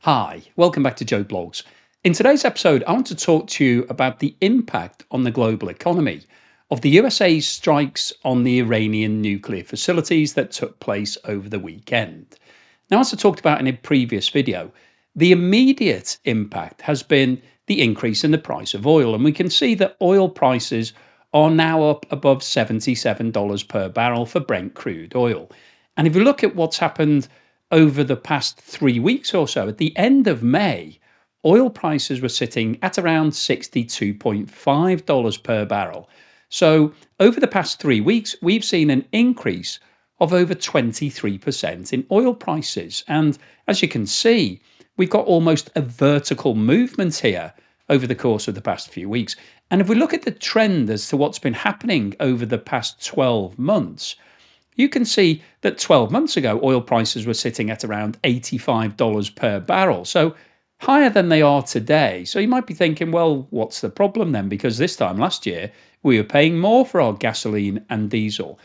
Hi, welcome back to Joe Blogs. In today's episode, I want to talk to you about the impact on the global economy of the USA's strikes on the Iranian nuclear facilities that took place over the weekend. Now, as I talked about in a previous video, the immediate impact has been the increase in the price of oil, and we can see that oil prices are now up above $77 per barrel for Brent crude oil. And if you look at what's happened over the past 3 weeks or so, at the end of May, oil prices were sitting at around $62.5 per barrel. So, over the past 3 weeks, we've seen an increase of over 23% in oil prices. And as you can see, we've got almost a vertical movement here over the course of the past few weeks. And if we look at the trend as to what's been happening over the past 12 months, you can see that 12 months ago, oil prices were sitting at around $85 per barrel. So higher than they are today. So you might be thinking, well, what's the problem then? Because this time last year, we were paying more for our gasoline and diesel.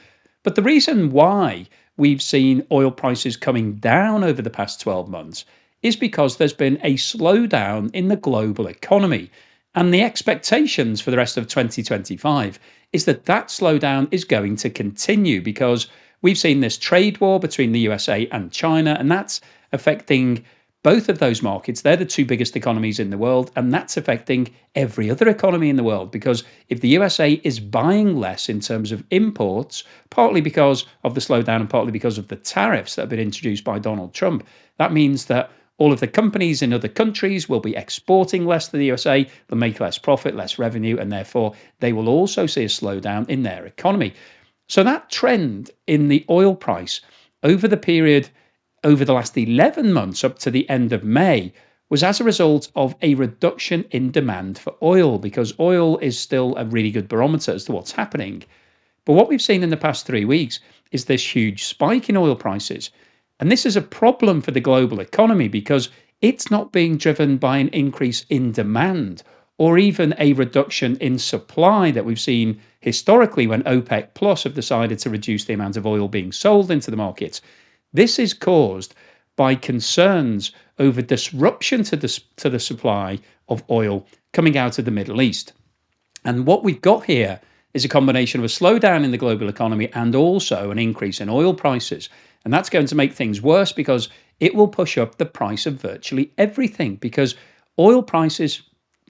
But the reason why we've seen oil prices coming down over the past 12 months is because there's been a slowdown in the global economy. And the expectations for the rest of 2025 is that that slowdown is going to continue because we've seen this trade war between the USA and China, and that's affecting both of those markets. They're the two biggest economies in the world, and that's affecting every other economy in the world because if the USA is buying less in terms of imports, partly because of the slowdown and partly because of the tariffs that have been introduced by Donald Trump, that means that all of the companies in other countries will be exporting less to the USA, they'll make less profit, less revenue, and therefore they will also see a slowdown in their economy. So that trend in the oil price over the period over the last 11 months up to the end of May was as a result of a reduction in demand for oil because oil is still a really good barometer as to what's happening. But what we've seen in the past 3 weeks is this huge spike in oil prices. And this is a problem for the global economy because it's not being driven by an increase in demand or even a reduction in supply that we've seen historically when OPEC Plus have decided to reduce the amount of oil being sold into the markets. This is caused by concerns over disruption to the supply of oil coming out of the Middle East. And what we've got here is a combination of a slowdown in the global economy and also an increase in oil prices. And that's going to make things worse because it will push up the price of virtually everything because oil prices,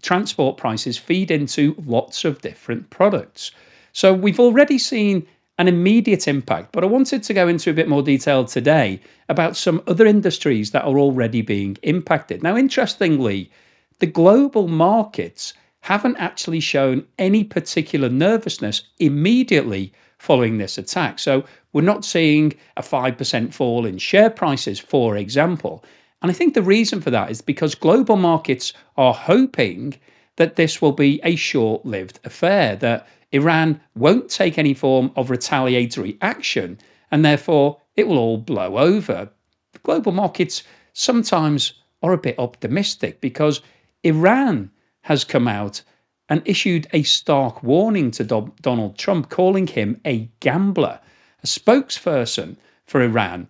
transport prices feed into lots of different products. So we've already seen an immediate impact, but I wanted to go into a bit more detail today about some other industries that are already being impacted. Now, interestingly, the global markets haven't actually shown any particular nervousness immediately following this attack. So we're not seeing a 5% fall in share prices, for example. And I think the reason for that is because global markets are hoping that this will be a short lived affair, that Iran won't take any form of retaliatory action, and therefore it will all blow over. Global markets sometimes are a bit optimistic because Iran has come out and issued a stark warning to Donald Trump, calling him a gambler. A spokesperson for Iran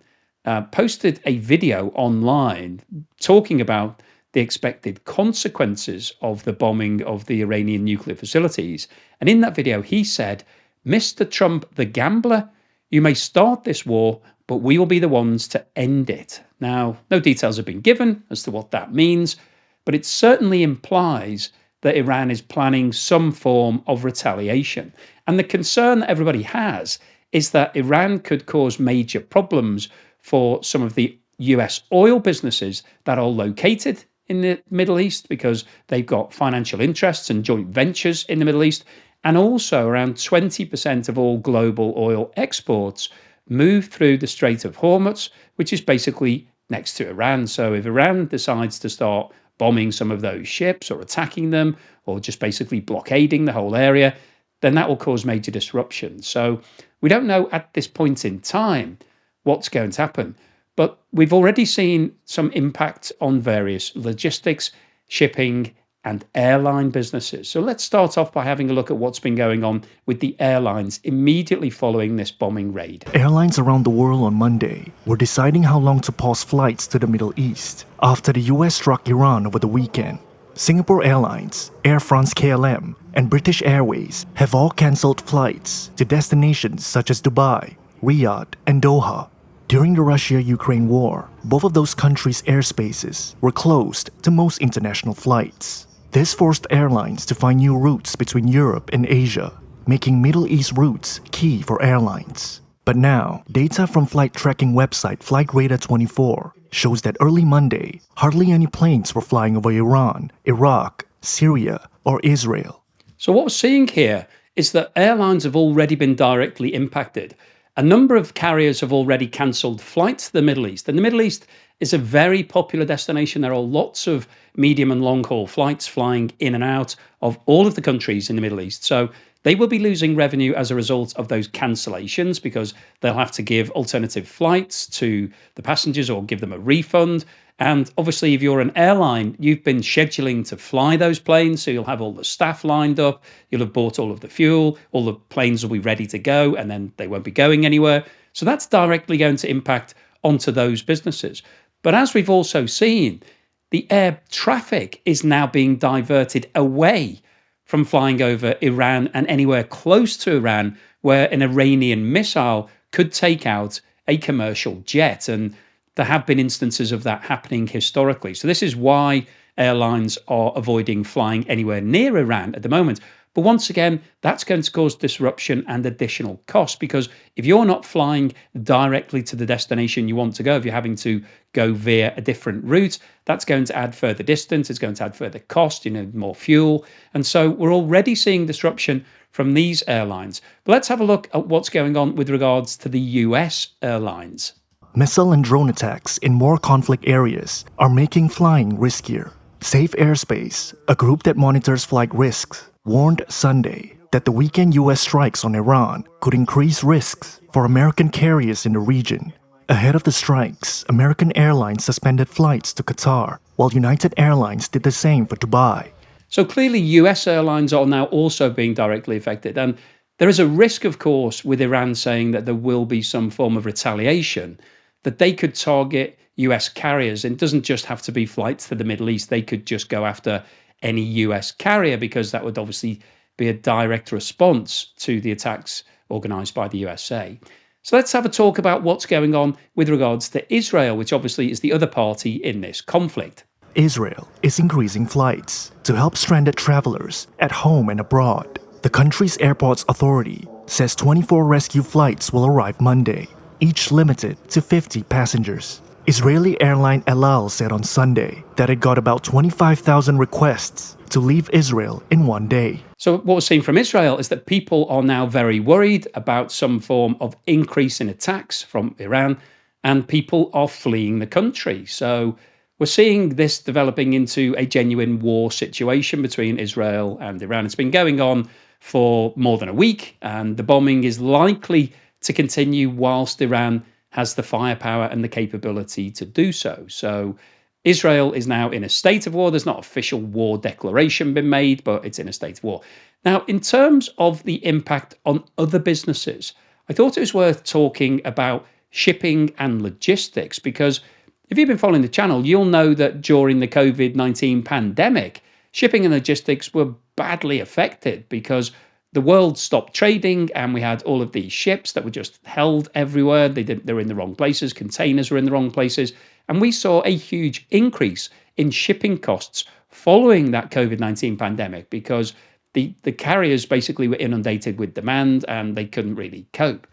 posted a video online talking about the expected consequences of the bombing of the Iranian nuclear facilities. And in that video, he said, "Mr. Trump, the gambler, you may start this war, but we will be the ones to end it." Now, no details have been given as to what that means, but it certainly implies that Iran is planning some form of retaliation. And the concern that everybody has is that Iran could cause major problems for some of the US oil businesses that are located in the Middle East because they've got financial interests and joint ventures in the Middle East. And also, around 20% of all global oil exports move through the Strait of Hormuz, which is basically next to Iran. So if Iran decides to start bombing some of those ships or attacking them or just basically blockading the whole area, then that will cause major disruption. So we don't know at this point in time what's going to happen. But we've already seen some impact on various logistics, shipping, and airline businesses. So let's start off by having a look at what's been going on with the airlines immediately following this bombing raid. Airlines around the world on Monday were deciding how long to pause flights to the Middle East after the US struck Iran over the weekend. Singapore Airlines, Air France-KLM, and British Airways have all cancelled flights to destinations such as Dubai, Riyadh, and Doha. During the Russia-Ukraine war, both of those countries' airspaces were closed to most international flights. This forced airlines to find new routes between Europe and Asia, making Middle East routes key for airlines. But now, data from flight tracking website FlightRadar24 shows that early Monday, hardly any planes were flying over Iran, Iraq, Syria, or Israel. So, what we're seeing here is that airlines have already been directly impacted. A number of carriers have already cancelled flights to the Middle East. And the Middle East is a very popular destination. There are lots of medium and long haul flights flying in and out of all of the countries in the Middle East. So, they will be losing revenue as a result of those cancellations because they'll have to give alternative flights to the passengers or give them a refund. And obviously, if you're an airline, you've been scheduling to fly those planes. So you'll have all the staff lined up, you'll have bought all of the fuel, all the planes will be ready to go, and then they won't be going anywhere. So that's directly going to impact onto those businesses. But as we've also seen, the air traffic is now being diverted away from flying over Iran and anywhere close to Iran where an Iranian missile could take out a commercial jet. And there have been instances of that happening historically. So this is why airlines are avoiding flying anywhere near Iran at the moment. But once again, that's going to cause disruption and additional cost because if you're not flying directly to the destination you want to go, if you're having to go via a different route, that's going to add further distance, it's going to add further cost, more fuel. And so we're already seeing disruption from these airlines. But let's have a look at what's going on with regards to the US airlines. Missile and drone attacks in more conflict areas are making flying riskier. Safe Airspace, a group that monitors flight risks, warned Sunday that the weekend US strikes on Iran could increase risks for American carriers in the region. Ahead of the strikes, American Airlines suspended flights to Qatar, while United Airlines did the same for Dubai. So clearly, US airlines are now also being directly affected. And there is a risk, of course, with Iran saying that there will be some form of retaliation, that they could target US carriers. And it doesn't just have to be flights to the Middle East. They could just go after any US carrier because that would obviously be a direct response to the attacks organised by the USA. So let's have a talk about what's going on with regards to Israel, which obviously is the other party in this conflict. Israel is increasing flights to help stranded travelers at home and abroad. The country's airports authority says 24 rescue flights will arrive Monday, each limited to 50 passengers. Israeli airline El Al said on Sunday that it got about 25,000 requests to leave Israel in one day. So what we're seeing from Israel is that people are now very worried about some form of increase in attacks from Iran, and people are fleeing the country. So we're seeing this developing into a genuine war situation between Israel and Iran. It's been going on for more than a week, and the bombing is likely to continue whilst Iran has the firepower and the capability to do so. So Israel is now in a state of war. There's not official war declaration been made, but it's in a state of war. Now, in terms of the impact on other businesses, I thought it was worth talking about shipping and logistics because if you've been following the channel, you'll know that during the COVID-19 pandemic, shipping and logistics were badly affected because the world stopped trading and we had all of these ships that were just held everywhere. They were in the wrong places. Containers were in the wrong places. And we saw a huge increase in shipping costs following that COVID-19 pandemic because the carriers basically were inundated with demand and they couldn't really cope.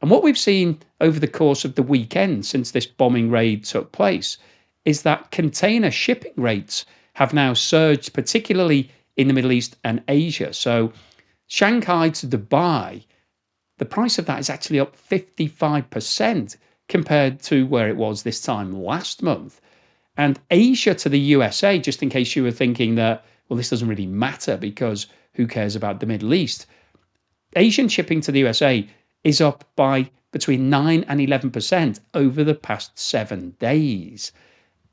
And what we've seen over the course of the weekend since this bombing raid took place is that container shipping rates have now surged, particularly in the Middle East and Asia. So Shanghai to Dubai, the price of that is actually up 55% compared to where it was this time last month. And Asia to the USA, just in case you were thinking that, well, this doesn't really matter because who cares about the Middle East? Asian shipping to the USA is up by between 9 and 11% over the past 7 days.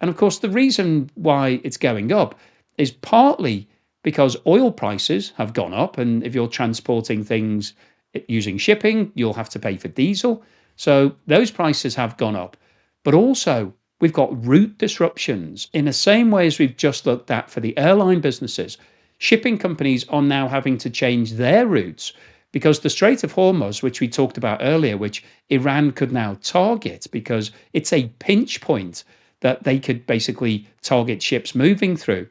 And of course, the reason why it's going up is partly because oil prices have gone up. And if you're transporting things using shipping, you'll have to pay for diesel. So those prices have gone up. But also, we've got route disruptions in the same way as we've just looked at for the airline businesses. Shipping companies are now having to change their routes because the Strait of Hormuz, which we talked about earlier, which Iran could now target because it's a pinch point that they could basically target ships moving through.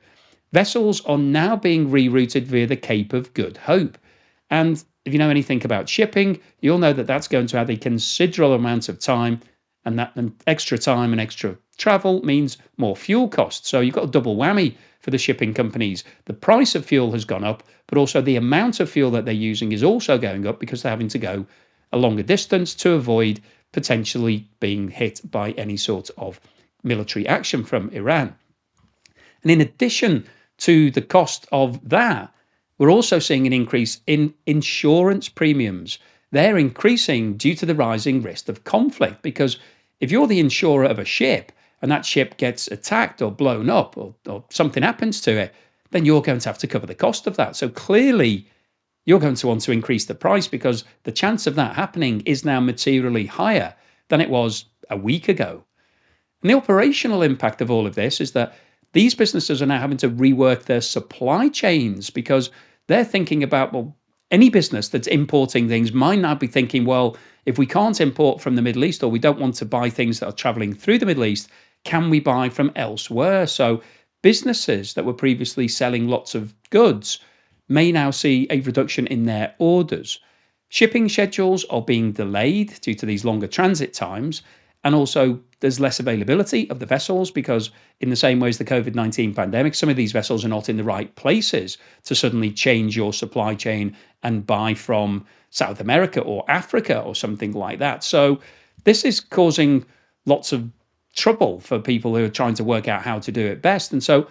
Vessels are now being rerouted via the Cape of Good Hope. And if you know anything about shipping, you'll know that that's going to add a considerable amount of time, and that and extra time and extra travel means more fuel costs. So you've got a double whammy for the shipping companies. The price of fuel has gone up, but also the amount of fuel that they're using is also going up because they're having to go a longer distance to avoid potentially being hit by any sort of military action from Iran. And in addition to the cost of that, we're also seeing an increase in insurance premiums. They're increasing due to the rising risk of conflict because if you're the insurer of a ship and that ship gets attacked or blown up or something happens to it, then you're going to have to cover the cost of that. So clearly, you're going to want to increase the price because the chance of that happening is now materially higher than it was a week ago. And the operational impact of all of this is that these businesses are now having to rework their supply chains because they're thinking about, well, any business that's importing things might now be thinking, well, if we can't import from the Middle East or we don't want to buy things that are traveling through the Middle East, can we buy from elsewhere? So businesses that were previously selling lots of goods may now see a reduction in their orders. Shipping schedules are being delayed due to these longer transit times. And also, there's less availability of the vessels because, in the same way as the COVID-19 pandemic, some of these vessels are not in the right places to suddenly change your supply chain and buy from South America or Africa or something like that. So, this is causing lots of trouble for people who are trying to work out how to do it best. And so,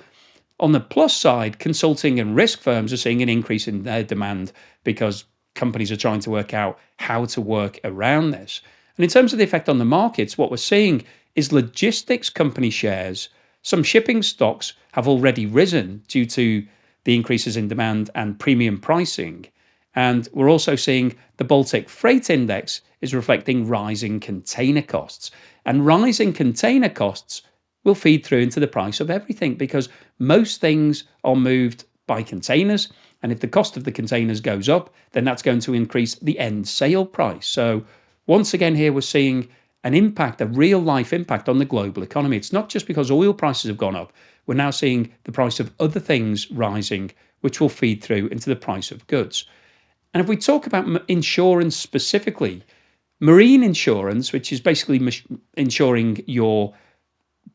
on the plus side, consulting and risk firms are seeing an increase in their demand because companies are trying to work out how to work around this. And in terms of the effect on the markets, what we're seeing is logistics company shares. Some shipping stocks have already risen due to the increases in demand and premium pricing. And we're also seeing the Baltic Freight Index is reflecting rising container costs. And rising container costs will feed through into the price of everything because most things are moved by containers. And if the cost of the containers goes up, then that's going to increase the end sale price. So once again, here we're seeing an impact, a real life impact on the global economy. It's not just because oil prices have gone up. We're now seeing the price of other things rising, which will feed through into the price of goods. And if we talk about insurance specifically, marine insurance, which is basically insuring your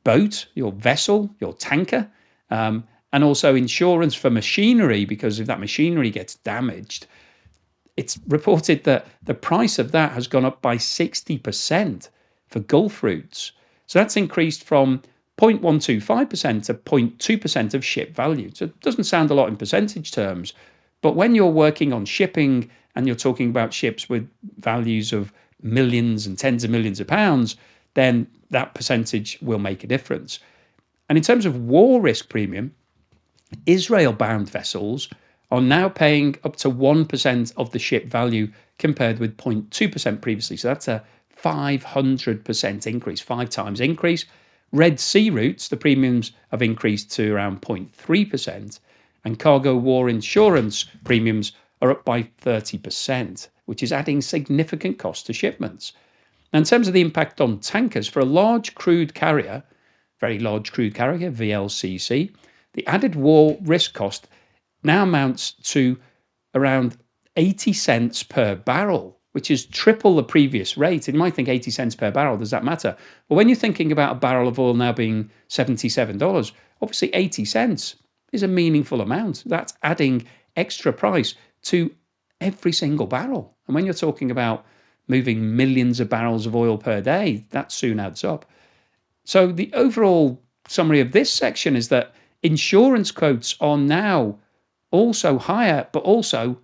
boat, your vessel, your tanker, and also insurance for machinery, because if that machinery gets damaged, it's reported that the price of that has gone up by 60% for Gulf routes. So that's increased from 0.125% to 0.2% of ship value. So it doesn't sound a lot in percentage terms, but when you're working on shipping and you're talking about ships with values of millions and tens of millions of pounds, then that percentage will make a difference. And in terms of war risk premium, Israel-bound vessels are now paying up to 1% of the ship value compared with 0.2% previously. So that's a 500% increase, 5 times increase. Red Sea routes, the premiums have increased to around 0.3%, and cargo war insurance premiums are up by 30%, which is adding significant cost to shipments. Now, in terms of the impact on tankers, for a large crude carrier, very large crude carrier, VLCC, the added war risk cost now amounts to around 80 cents per barrel, which is triple the previous rate. And you might think 80 cents per barrel, does that matter? Well, when you're thinking about a barrel of oil now being $77, obviously 80 cents is a meaningful amount. That's adding extra price to every single barrel. And when you're talking about moving millions of barrels of oil per day, that soon adds up. So the overall summary of this section is that insurance quotes are now also higher, but also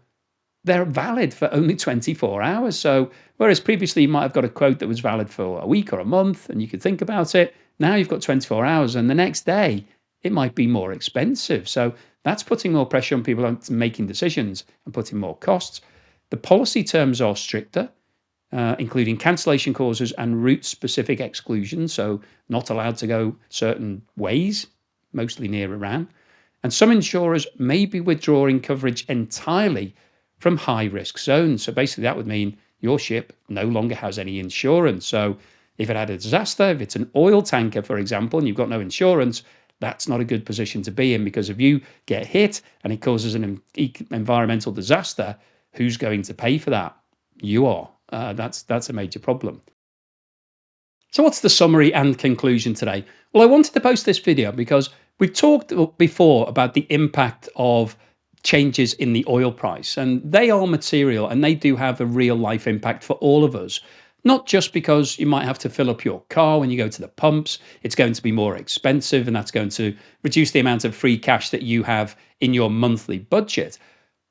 they're valid for only 24 hours. So whereas previously you might have got a quote that was valid for a week or a month and you could think about it, now you've got 24 hours and the next day it might be more expensive. So that's putting more pressure on people on making decisions and putting more costs. The policy terms are stricter, including cancellation clauses and route-specific exclusions, so not allowed to go certain ways, mostly near Iran. And some insurers may be withdrawing coverage entirely from high-risk zones. So basically, that would mean your ship no longer has any insurance. So if it had a disaster, if it's an oil tanker, for example, and you've got no insurance, that's not a good position to be in, because if you get hit and it causes an environmental disaster, who's going to pay for that? You are. That's a major problem. So what's the summary and conclusion today? Well, I wanted to post this video because we've talked before about the impact of changes in the oil price, and they are material and they do have a real life impact for all of us. Not just because you might have to fill up your car when you go to the pumps, it's going to be more expensive and that's going to reduce the amount of free cash that you have in your monthly budget.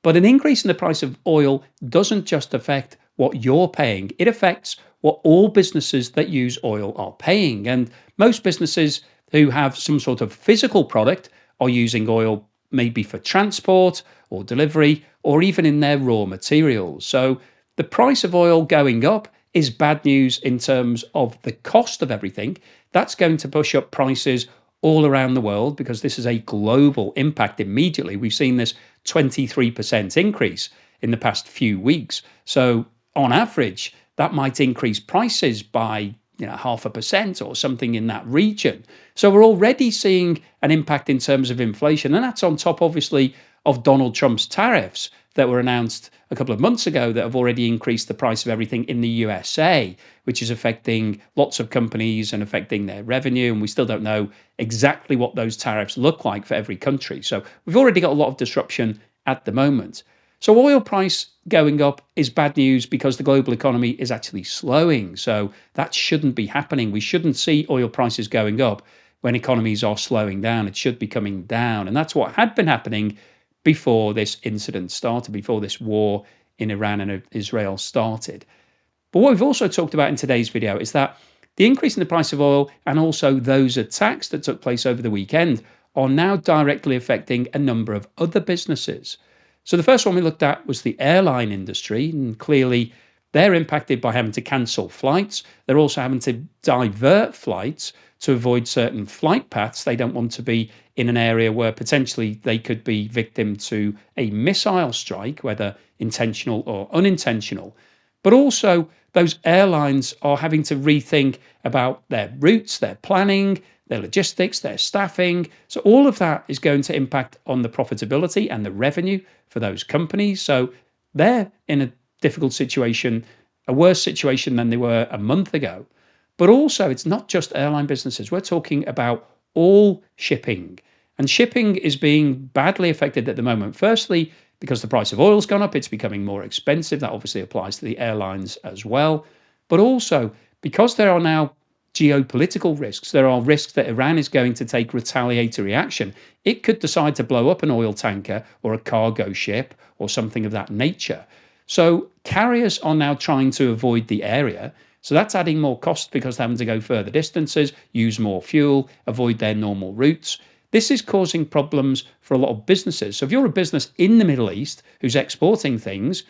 But an increase in the price of oil doesn't just affect what you're paying, it affects what all businesses that use oil are paying. And most businesses who have some sort of physical product are using oil maybe for transport or delivery or even in their raw materials. So the price of oil going up is bad news in terms of the cost of everything. That's going to push up prices all around the world because this is a global impact immediately. We've seen this 23% increase in the past few weeks. So on average, that might increase prices by 0.5% or something in that region. So we're already seeing an impact in terms of inflation. And that's on top, obviously, of Donald Trump's tariffs that were announced a couple of months ago that have already increased the price of everything in the USA, which is affecting lots of companies and affecting their revenue. And we still don't know exactly what those tariffs look like for every country. So we've already got a lot of disruption at the moment. So oil price going up is bad news because the global economy is actually slowing. So that shouldn't be happening. We shouldn't see oil prices going up when economies are slowing down. It should be coming down. And that's what had been happening before this incident started, before this war in Iran and Israel started. But what we've also talked about in today's video is that the increase in the price of oil and also those attacks that took place over the weekend are now directly affecting a number of other businesses. So the first one we looked at was the airline industry, and clearly they're impacted by having to cancel flights. They're also having to divert flights to avoid certain flight paths. They don't want to be in an area where potentially they could be victim to a missile strike, whether intentional or unintentional. But also, those airlines are having to rethink about their routes, their planning, their logistics, their staffing. So all of that is going to impact on the profitability and the revenue for those companies. So they're in a difficult situation, a worse situation than they were a month ago. But also, it's not just airline businesses. We're talking about all shipping. And shipping is being badly affected at the moment. Firstly, because the price of oil's gone up, it's becoming more expensive. That obviously applies to the airlines as well. But also, because there are now geopolitical risks, there are risks that Iran is going to take retaliatory action. It could decide to blow up an oil tanker or a cargo ship or something of that nature. So carriers are now trying to avoid the area. So that's adding more cost because they're having to go further distances, use more fuel, avoid their normal routes. This is causing problems for a lot of businesses. So if you're a business in the Middle East who's exporting things,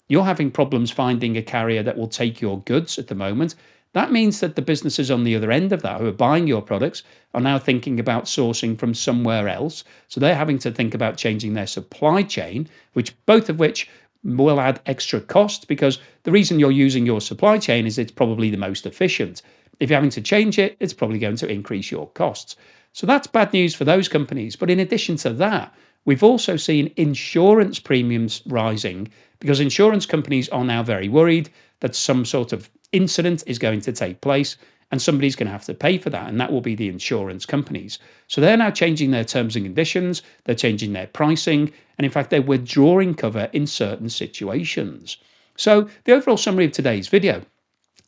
you're having problems finding a carrier that will take your goods at the moment. That means that the businesses on the other end of that who are buying your products are now thinking about sourcing from somewhere else. So they're having to think about changing their supply chain, which both of which will add extra cost because the reason you're using your supply chain is it's probably the most efficient. If you're having to change it, it's probably going to increase your costs. So that's bad news for those companies. But in addition to that, we've also seen insurance premiums rising because insurance companies are now very worried that some sort of incident is going to take place and somebody's going to have to pay for that, and that will be the insurance companies. So they're now changing their terms and conditions, they're changing their pricing, and in fact, they're withdrawing cover in certain situations. So the overall summary of today's video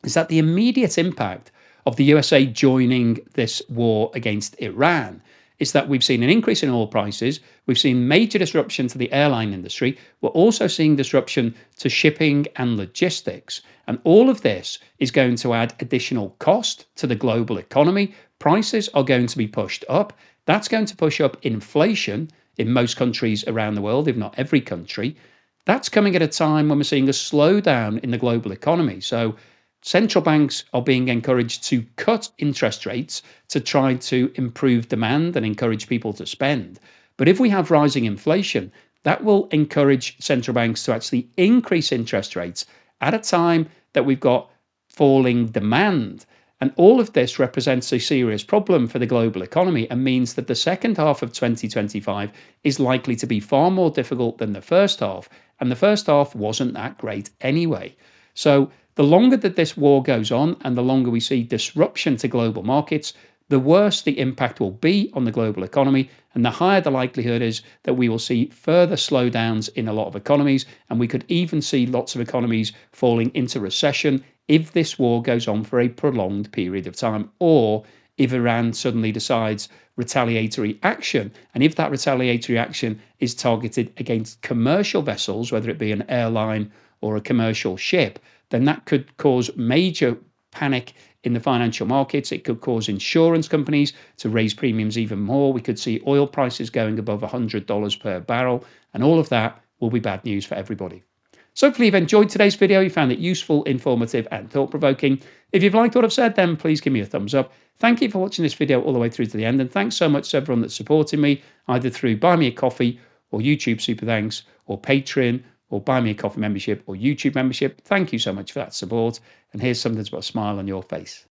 is that the immediate impact of the USA joining this war against Iran is that we've seen an increase in oil prices, we've seen major disruption to the airline industry, we're also seeing disruption to shipping and logistics. And all of this is going to add additional cost to the global economy. Prices are going to be pushed up. That's going to push up inflation in most countries around the world, if not every country. That's coming at a time when we're seeing a slowdown in the global economy. So central banks are being encouraged to cut interest rates to try to improve demand and encourage people to spend. But if we have rising inflation, that will encourage central banks to actually increase interest rates at a time that we've got falling demand. And all of this represents a serious problem for the global economy and means that the second half of 2025 is likely to be far more difficult than the first half. And the first half wasn't that great anyway. So, the longer that this war goes on and the longer we see disruption to global markets, the worse the impact will be on the global economy, and the higher the likelihood is that we will see further slowdowns in a lot of economies, and we could even see lots of economies falling into recession if this war goes on for a prolonged period of time, or if Iran suddenly decides retaliatory action. And if that retaliatory action is targeted against commercial vessels, whether it be an airline or a commercial ship, then that could cause major panic in the financial markets. It could cause insurance companies to raise premiums even more. We could see oil prices going above $100 per barrel, and all of that will be bad news for everybody. So hopefully you've enjoyed today's video, you found it useful, informative, and thought-provoking. If you've liked what I've said, then please give me a thumbs up. Thank you for watching this video all the way through to the end, and thanks so much to everyone that's supporting me, either through Buy Me a Coffee, or YouTube Super Thanks, or Patreon, or Buy Me a Coffee membership, or YouTube membership. Thank you so much for that support, and here's something to put a smile on your face.